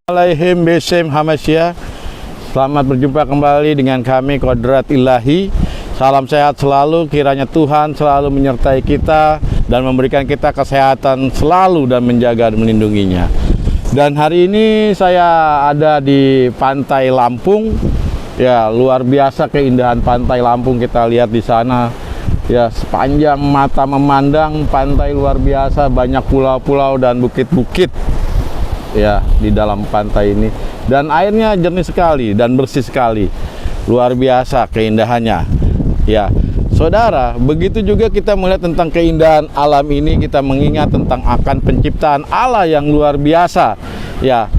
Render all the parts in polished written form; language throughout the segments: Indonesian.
Alaihim Besem Hamasya. Selamat berjumpa kembali dengan kami Kodrat Ilahi. Salam sehat selalu, kiranya Tuhan selalu menyertai kita dan memberikan kita kesehatan selalu dan menjaga dan melindunginya. Dan hari ini saya ada di Pantai Lampung. Ya, luar biasa keindahan Pantai Lampung kita lihat di sana. Ya, sepanjang mata memandang pantai luar biasa, banyak pulau-pulau dan bukit-bukit. Ya, di dalam pantai ini, dan airnya jernih sekali dan bersih sekali, luar biasa keindahannya. Ya, saudara, begitu juga kita melihat tentang keindahan alam ini, kita mengingat tentang akan penciptaan Allah yang luar biasa. Ya,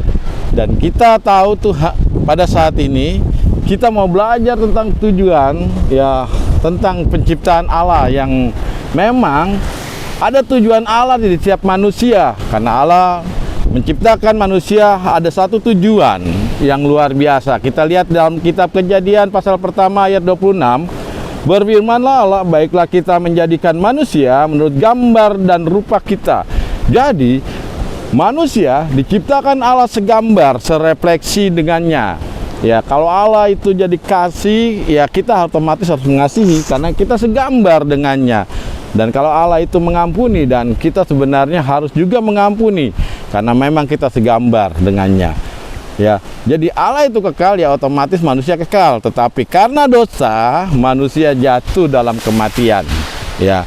dan kita tahu tuh pada saat ini kita mau belajar tentang tujuan, ya, tentang penciptaan Allah yang memang ada tujuan Allah di setiap manusia, karena Allah menciptakan manusia ada satu tujuan yang luar biasa. Kita lihat dalam kitab Kejadian pasal pertama ayat 26, berfirmanlah Allah, baiklah kita menjadikan manusia menurut gambar dan rupa kita. Jadi manusia diciptakan Allah segambar, serefleksi dengannya. Ya, kalau Allah itu jadi kasih, ya kita otomatis harus mengasihi karena kita segambar dengannya. Dan kalau Allah itu mengampuni, dan kita sebenarnya harus juga mengampuni karena memang kita segambar dengannya. Ya, jadi Allah itu kekal, ya otomatis manusia kekal. Tetapi karena dosa, manusia jatuh dalam kematian. Ya.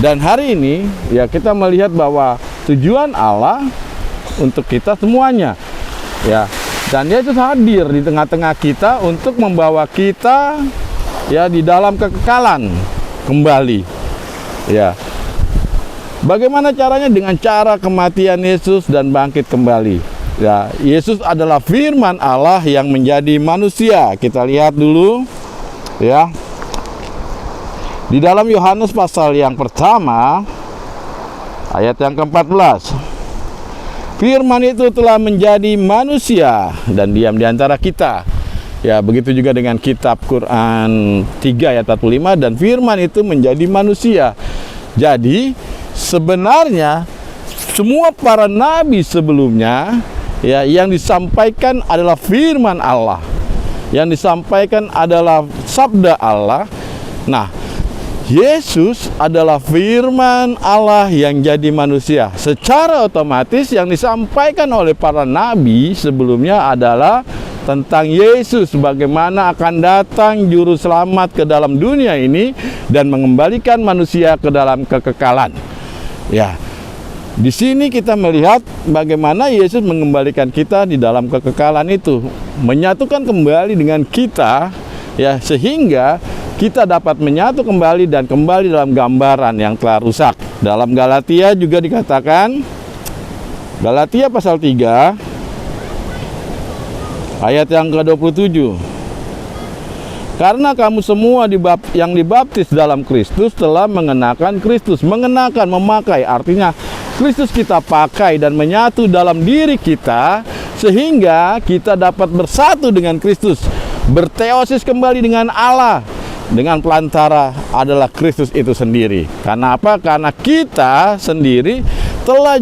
Dan hari ini ya kita melihat bahwa tujuan Allah untuk kita semuanya. Ya. Dan Dia itu hadir di tengah-tengah kita untuk membawa kita ya di dalam kekekalan kembali. Ya, bagaimana caranya? Dengan cara kematian Yesus dan bangkit kembali. Ya, Yesus adalah firman Allah yang menjadi manusia. Kita lihat dulu, ya, di dalam Yohanes pasal yang pertama, ayat yang ke-14. Firman itu telah menjadi manusia dan diam di antara kita. Ya, begitu juga dengan kitab Quran 3 ayat 45, dan firman itu menjadi manusia. Jadi sebenarnya semua para nabi sebelumnya ya yang disampaikan adalah firman Allah. Yang disampaikan adalah sabda Allah. Nah, Yesus adalah firman Allah yang jadi manusia. Secara otomatis yang disampaikan oleh para nabi sebelumnya adalah tentang Yesus, bagaimana akan datang juru selamat ke dalam dunia ini dan mengembalikan manusia ke dalam kekekalan. Ya, di sini kita melihat bagaimana Yesus mengembalikan kita di dalam kekekalan itu, menyatukan kembali dengan kita, ya, sehingga kita dapat menyatu kembali dan kembali dalam gambaran yang telah rusak. Dalam Galatia juga dikatakan, Galatia pasal 3 ayat yang ke-27. Karena kamu semua yang dibaptis dalam Kristus telah mengenakan Kristus. Mengenakan, memakai, artinya Kristus kita pakai dan menyatu dalam diri kita sehingga kita dapat bersatu dengan Kristus, berteosis kembali dengan Allah dengan pelantara adalah Kristus itu sendiri. Karena apa? Karena kita sendiri telah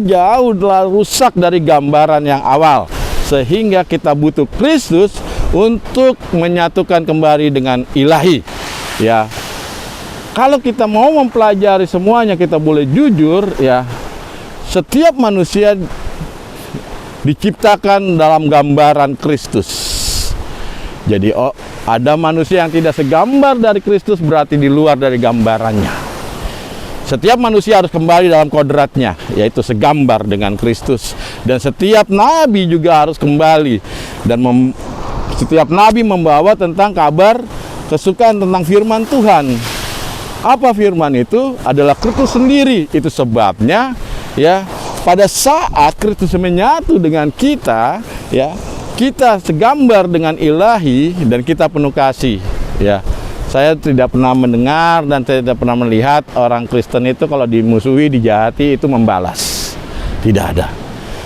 rusak dari gambaran yang awal, sehingga kita butuh Kristus untuk menyatukan kembali dengan ilahi. Ya, kalau kita mau mempelajari semuanya, kita boleh jujur, ya, setiap manusia diciptakan dalam gambaran Kristus. Jadi ada manusia yang tidak segambar dari Kristus, berarti di luar dari gambarannya. Setiap manusia harus kembali dalam kodratnya, yaitu segambar dengan Kristus. Dan setiap nabi juga harus kembali. Dan setiap nabi membawa tentang kabar kesukaan tentang firman Tuhan. Apa firman itu? Adalah Kristus sendiri. Itu sebabnya, ya, pada saat Kristus menyatu dengan kita, ya, kita segambar dengan ilahi dan kita penuh kasih. Ya, saya tidak pernah mendengar dan saya tidak pernah melihat orang Kristen itu kalau dimusuhi, dijahati itu membalas. Tidak ada.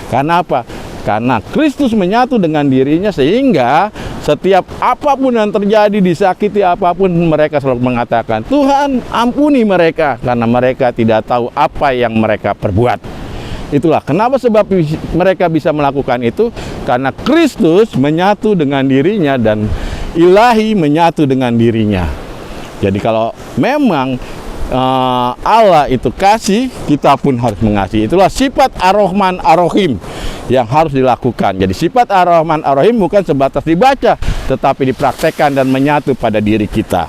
Karena apa? Karena Kristus menyatu dengan dirinya sehingga setiap apapun yang terjadi, disakiti apapun, mereka selalu mengatakan, Tuhan ampuni mereka karena mereka tidak tahu apa yang mereka perbuat. Itulah kenapa sebab mereka bisa melakukan itu, karena Kristus menyatu dengan dirinya dan ilahi menyatu dengan dirinya. Jadi kalau memang Allah itu kasih, kita pun harus mengasihi. Itulah sifat Ar-Rahman Ar-Rahim yang harus dilakukan. Jadi sifat Ar-Rahman Ar-Rahim bukan sebatas dibaca, tetapi dipraktekkan dan menyatu pada diri kita.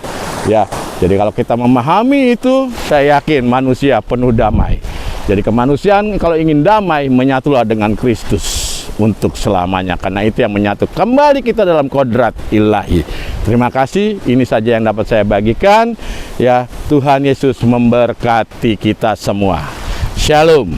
Ya, jadi kalau kita memahami itu, saya yakin manusia penuh damai. Jadi kemanusiaan kalau ingin damai, menyatulah dengan Kristus untuk selamanya. Karena itu yang menyatu kembali kita dalam kodrat ilahi. Terima kasih, ini saja yang dapat saya bagikan. Ya, Tuhan Yesus memberkati kita semua. Shalom.